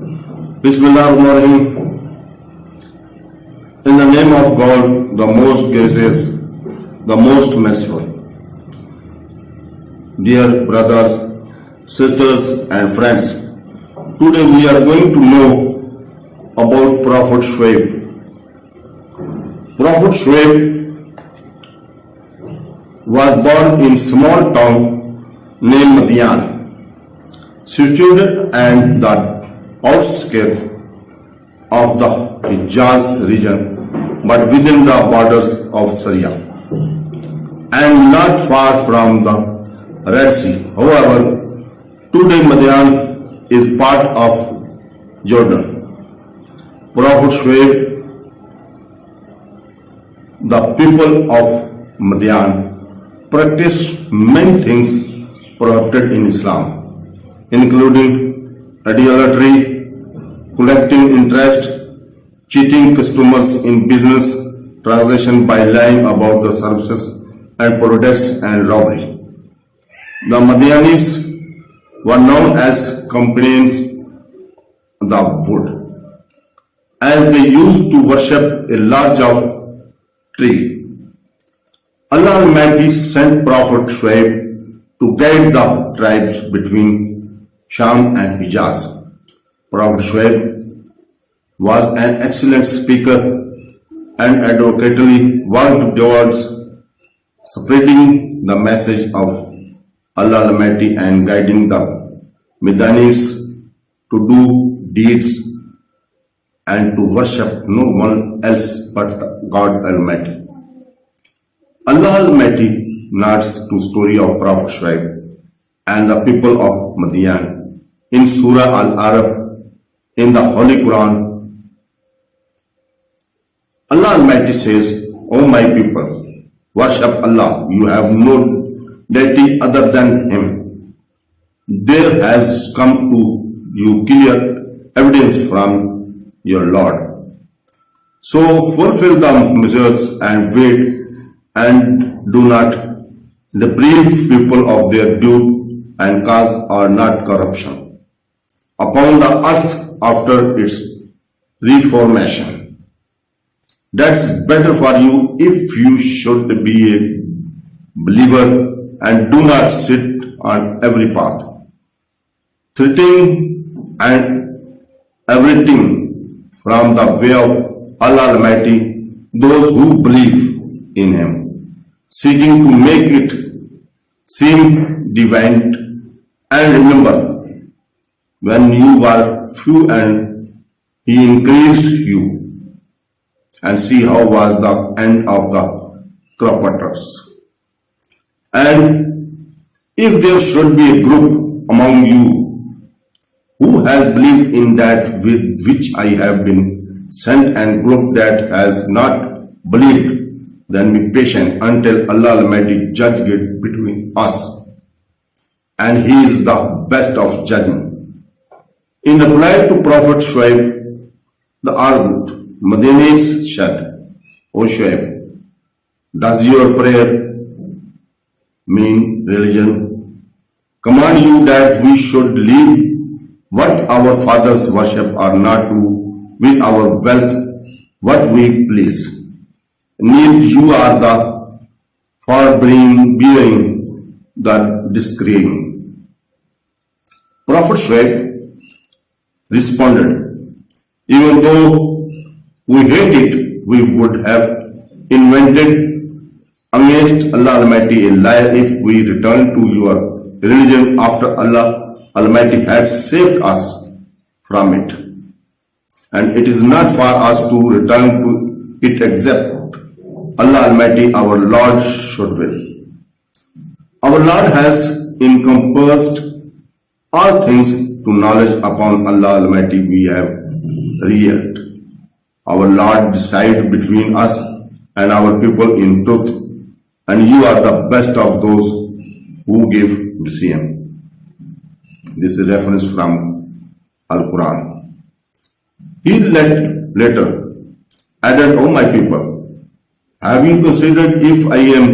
Bismillahirrahmanirrahim. In the name of God, the most gracious, the most merciful. Dear brothers, sisters and friends, today we are going to know about Prophet Shuaib. Prophet Shuaib was born in small town named Madyan, situated at the outskirts of the Hejaz region, but within the borders of Syria and not far from the Red Sea. However, today Madian is part of Jordan. Prophet Shuaib, the people of Madian practiced many things prohibited in Islam, including idolatry, collecting interest, cheating customers in business transaction by lying about the services and products, and robbery. The Midianites were known as companions the wood, as they used to worship a large tree. Allah Almighty sent Prophet Shuaib to guide the tribes between Shaam and Hijaz. Prophet Shuaib was an excellent speaker and advocatively worked towards spreading the message of Allah Almighty and guiding the Midianites to do deeds and to worship no one else but God Almighty. Allah Almighty narrates the story of Prophet Shuaib and the people of Madian in Surah Al-Araf in the Holy Quran. Allah Almighty says, "O my people, worship Allah. You have no deity other than Him. There has come to you clear evidence from your Lord. So fulfill the measures and wait, and do not deprive people of their due, and cause or not corruption upon the earth after its reformation. That's better for you if you should be a believer, and do not sit on every path, threatening and everything from the way of Allah Almighty those who believe in Him, seeking to make it seem divine. And remember, when you were few and He increased you, and see how was the end of the troublemakers. And if there should be a group among you who has believed in that with which I have been sent, and group that has not believed, then be patient until Allah Almighty judge it between us, and He is the best of judgment." In reply to Prophet Shuaib, the argued Midianites said, "O Shuaib, does your prayer mean religion command you that we should leave what our fathers worship, or not do with our wealth what we please? Indeed, you are the forbearing, the disagreeing." Prophet Shuaib responded, "Even though we hate it, we would have invented against Allah Almighty a lie if we return to your religion after Allah Almighty had saved us from it. And it is not for us to return to it except Allah Almighty our Lord should will. Our Lord has encompassed all things to knowledge. Upon Allah Almighty we have relied. Our Lord decide between us and our people in truth, and you are the best of those who give decision." This is reference from Al-Quran. He later added, "O my people, have you considered if I am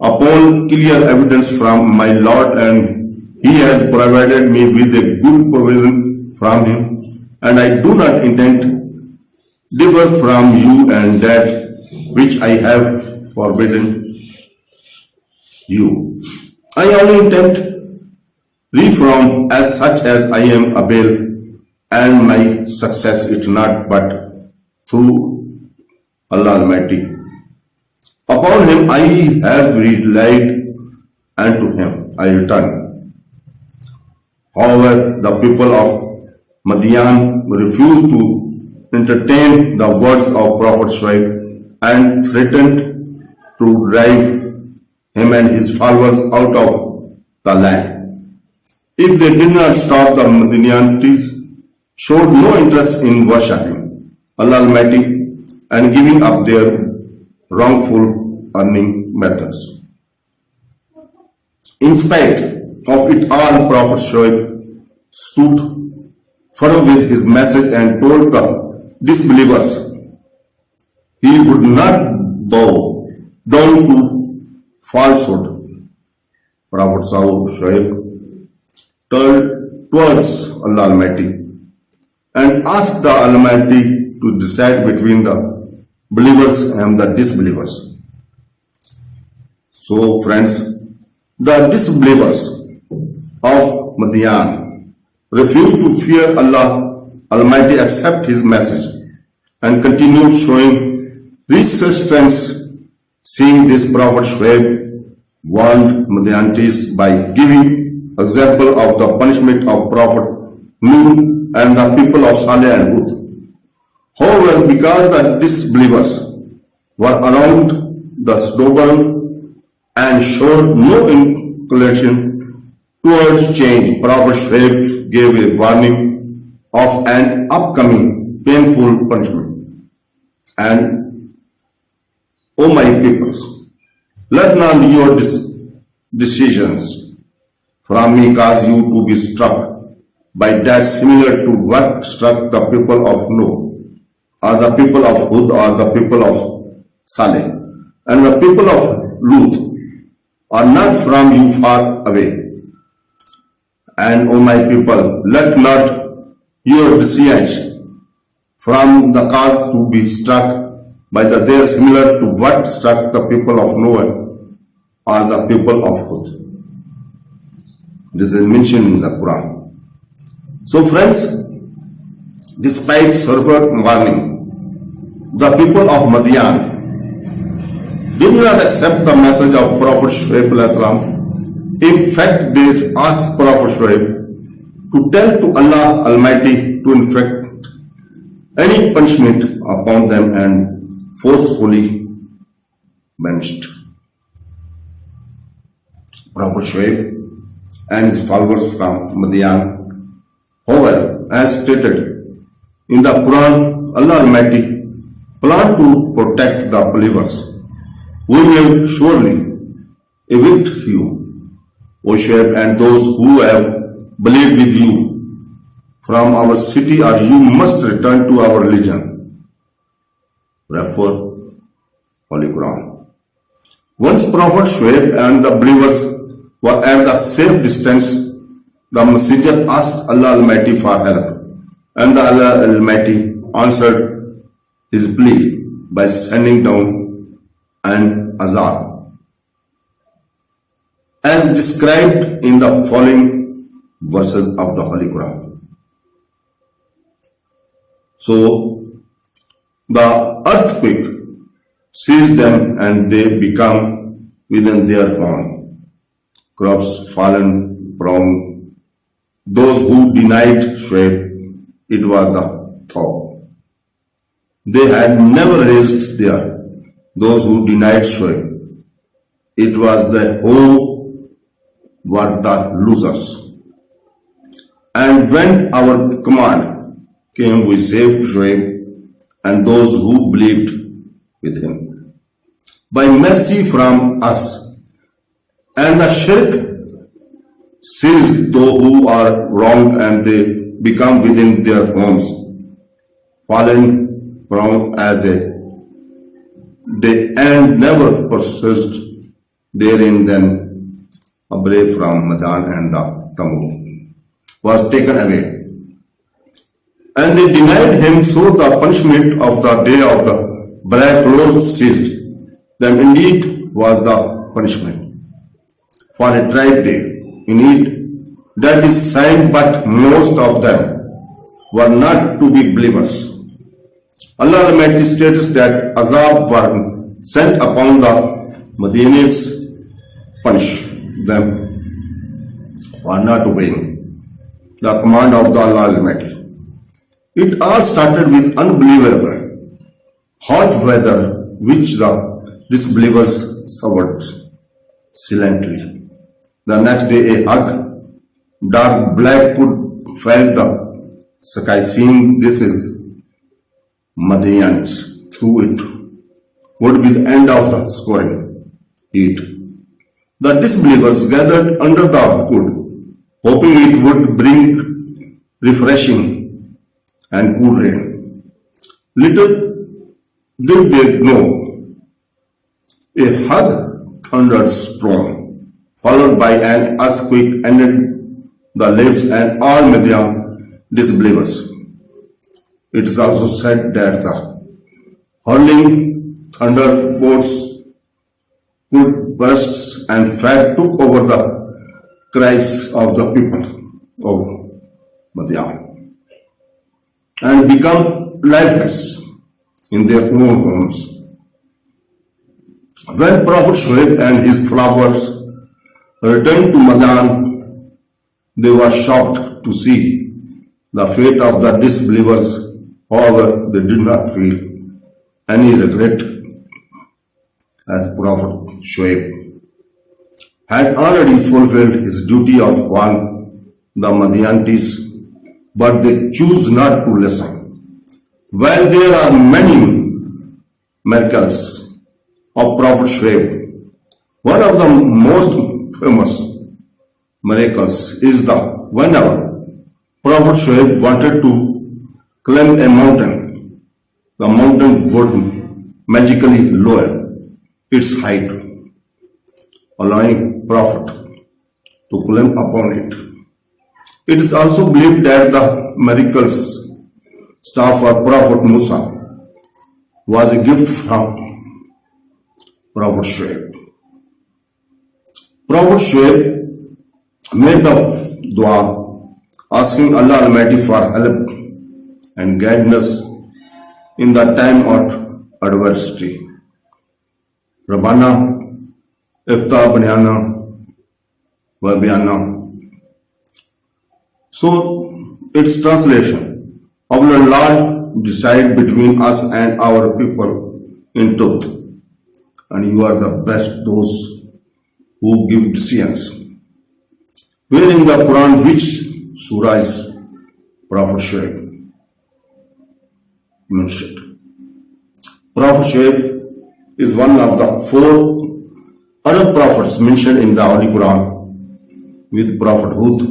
upon clear evidence from my Lord, and He has provided me with a good provision from Him, and I do not intend differ from you and that which I have forbidden you. I only intend reform as such as I am able, and my success is not but through Allah Almighty. Upon Him I have relied, and to Him I return. However, the people of Madian refused to entertain the words of Prophet Shuaib and threatened to drive him and his followers out of the land. If they did not stop, the Midianites showed no interest in worshipping Allah Almighty and giving up their wrongful earning methods. In spite of it all, Prophet Shuaib stood firm with his message and told the disbelievers he would not bow down to falsehood. Prophet Shuaib turned towards Allah Almighty and asked the Almighty to decide between the believers and the disbelievers. So friends, the disbelievers of Madyan refused to fear Allah Almighty, accept His message, and continued showing resistance. Seeing this, Prophet Shuaib warned Midianites by giving example of the punishment of Prophet Nuh and the people of Saleh and Hud. However, because the disbelievers were around the stubborn and showed no inclination towards change, Prophet Shuaib gave a warning of an upcoming painful punishment. And, O my peoples, let not your decisions from me cause you to be struck by that similar to what struck the people of Noah, or the people of Hud, or the people of Saleh, and the people of Lut are not from you far away. And, O my people, let not your decisions from the cause to be struck by the there similar to what struck the people of Noah or the people of Hud. This is mentioned in the Quran. So friends, despite severe warning, the people of Madian did not accept the message of Prophet Shuaib. In fact, they asked Prophet Shuaib to tell to Allah Almighty to inflict any punishment upon them and forcefully banished Prophet Shuaib and his followers from Madian. However, as stated in the Quran, Allah Almighty planned to protect the believers. We will surely evict you, O Shuaib, and those who have believed with you from our city, or you must return to our religion. Refer Holy Quran. Once Prophet Shuaib and the believers were at the safe distance, the messenger asked Allah Almighty for help, and the Allah Almighty answered his plea by sending down an azab, as described in the following verses of the Holy Quran. So, the earthquake seized them and they become within their home. Crops fallen from those who denied Shuaib. It was the thought. They had never raised there. Those who denied Shuaib, it was the whole were the losers. And when our command came, we saved Shuaib and those who believed with him by mercy from us, and the shirk seized those who are wrong and they become within their homes, fallen from as they and never persist therein. Then away from Madyan and the Tamud was taken away, And they denied him, so the punishment of the day of the black clothes ceased. Then indeed was the punishment for a tribe day. Indeed, that is signed, but most of them were not to be believers. Allah Almighty states that Ashab were sent upon the Midianites, punish them for not obeying the command of the Allah Almighty. It all started with unbelievable hot weather, which the disbelievers suffered silently. The next day, a hug, dark black could fill the sky, seeing this is Madians. Through it would be the end of the scoring heat. The disbelievers gathered under the hood, hoping it would bring refreshing and cool rain. Little did they know, a hug thunderstorm followed by an earthquake ended the lives and all Madyan disbelievers. It is also said that the hurling thunderbolts could burst and fire took over the cries of the people of Madyan and become lifeless in their own homes. When Prophet Shuaib and his followers returned to Madyan, they were shocked to see the fate of the disbelievers. However, they did not feel any regret, as Prophet Shuaib had already fulfilled his duty of warning the Midianites, but they choose not to listen. While there are many miracles of Prophet Shuaib, one of the most famous miracles is the whenever Prophet Shuaib wanted to climb a mountain, the mountain would magically lower its height, allowing Prophet to climb upon it. It is also believed that the miracles staff for Prophet Musa was a gift from Prophet Shuaib. Prophet Shuaib made the dua asking Allah Almighty for help and guidance in the time of adversity. Rabbana Ifta Banyana Wabiana. So its translation, our Lord decide between us and our people in truth, and you are the best those who give decisions. Where in the Quran, which surah is Prophet Shuaib mentioned? Prophet Shuaib is one of the 4 other prophets mentioned in the Holy Quran, with Prophet Hud,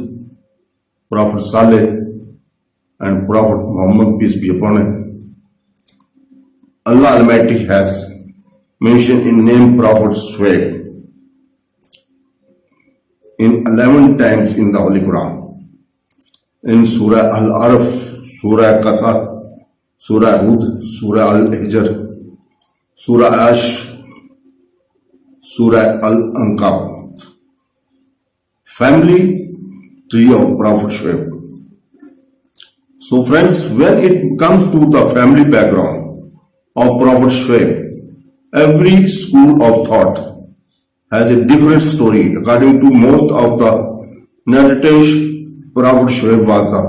Prophet Saleh, and Prophet Muhammad, peace be upon him. Allah Almighty has mentioned in name Prophet Shuaib in 11 times in the Holy Quran. In Surah Al-Araf, Surah Qasas, Surah Hud, Surah Al-Hijaz, Surah Ash, Surah Al-Aykah. Family tree of Prophet Shuaib. So friends, when it comes to the family background of Prophet Shuaib, every school of thought has a different story. According to most of the narratives, Prophet Shuaib was the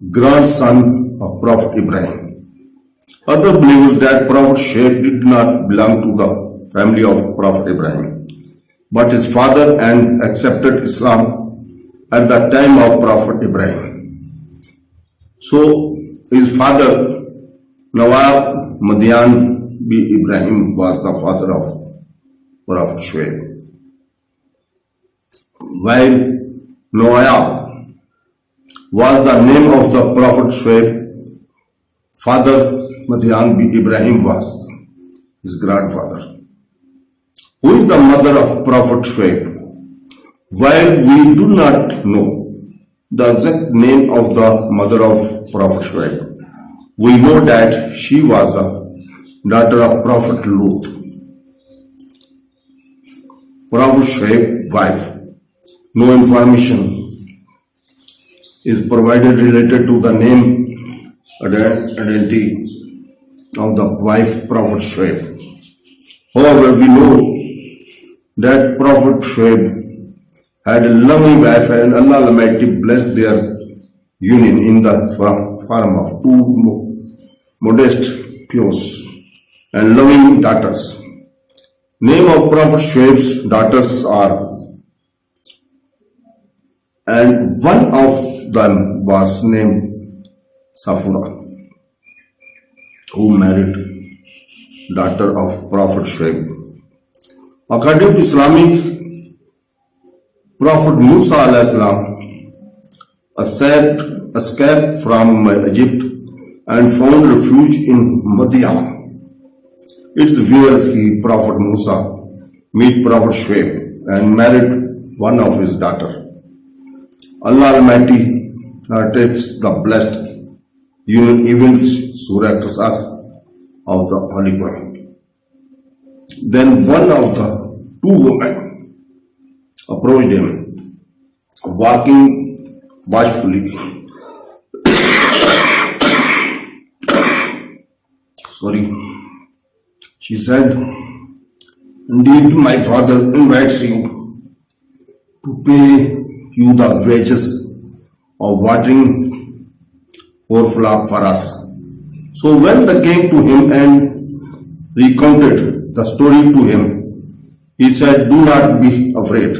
grandson of Prophet Ibrahim. Other believe that Prophet Shuaib did not belong to the family of Prophet Ibrahim, but his father and accepted Islam at the time of Prophet Ibrahim. So his father, Nawab Madyan B. Ibrahim, was the father of Prophet Shuaib. While Nawab was the name of the Prophet Shuaib, father Madyan B. Ibrahim was his grandfather. Who is the mother of Prophet Shuaib? While we do not know the exact name of the mother of Prophet Shuaib. We know that she was the daughter of Prophet Lut, Prophet Shuaib's wife. No information is provided related to the name and identity of the wife Prophet Shuaib. However, we know that Prophet Shuaib had a loving wife, and Allah Almighty blessed their union in the form of two modest, pious, and loving daughters. Name of Prophet Shuaib's daughters are, and one of them was named Safura, who married daughter of Prophet Shuaib. According to Islamic, Prophet Musa alayhi salam escaped from Egypt and found refuge in Madyan. It's where Prophet Musa, met Prophet Shuaib and married one of his daughters. Allah Almighty takes the blessed union even Surah Qasas of the Holy Quran. Then one of the two women approached him, walking watchfully. She said, "Indeed, my father invites you to pay you the wages of watering our flock for us." So when they came to him and recounted the story to him, he said, "Do not be afraid.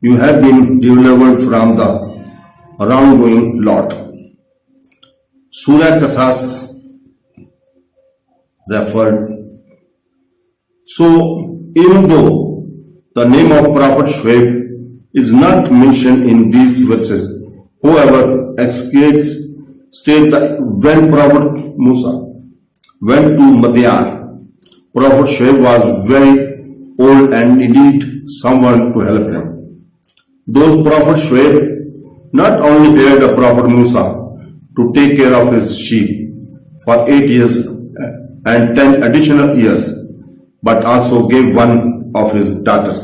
You have been delivered from the wrongdoing lot." Surah Qasas referred. So even though the name of Prophet Shuaib is not mentioned in these verses, however, experts state that when Prophet Musa went to Madyan, Prophet Shuaib was very old and needed someone to help him. Those Prophet Shuaib not only hired a Prophet Musa to take care of his sheep for 8 years and 10 additional years, but also gave one of his daughters,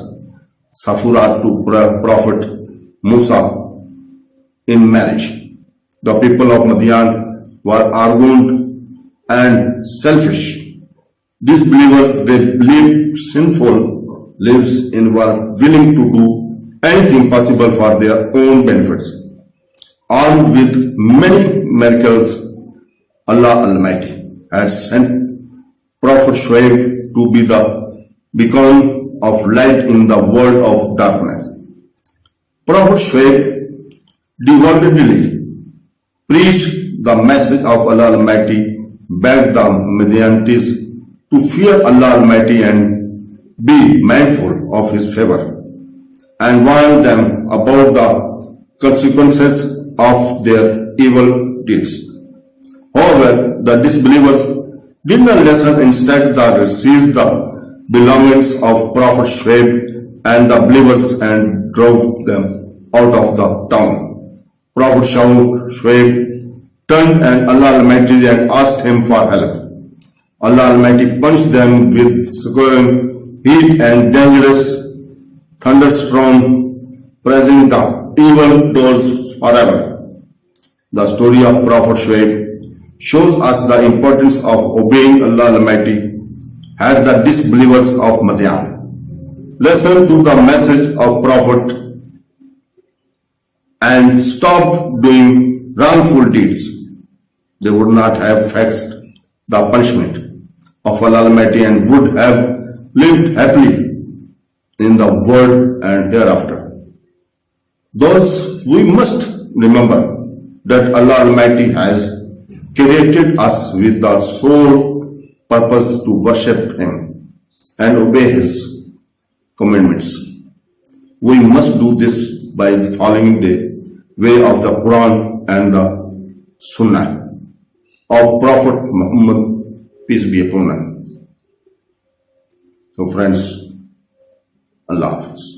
Safura, to Prophet Musa in marriage. The people of Madian were arrogant and selfish. Disbelievers, they believed sinful lives and were willing to do anything possible for their own benefits. Armed with many miracles, Allah Almighty had sent Prophet Shuaib to be the beacon of light in the world of darkness. Prophet Shuaib devotedly preached the message of Allah Almighty, begged the Midianites to fear Allah Almighty and be mindful of His favor, and warned them about the consequences of their evil deeds. However, the disbelievers did not listen. Instead, they seized the belongings of Prophet Shuaib and the believers and drove them out of the town. Prophet Shuaib turned and Allah Almighty and asked him for help. Allah Almighty punished them with scorching heat and dangerous thunderstorm, praising the evil doers forever. The story of Prophet Shuaib shows us the importance of obeying Allah Almighty had the disbelievers of Madyan listened to the message of Prophet and stopped doing wrongful deeds, they would not have faced the punishment of Allah Almighty and would have lived happily in the world and hereafter. Thus, we must remember that Allah Almighty has created us with the sole purpose to worship Him and obey His commandments. We must do this by following the way of the Quran and the Sunnah of Prophet Muhammad, peace be upon him. So friends, Allah Hafiz.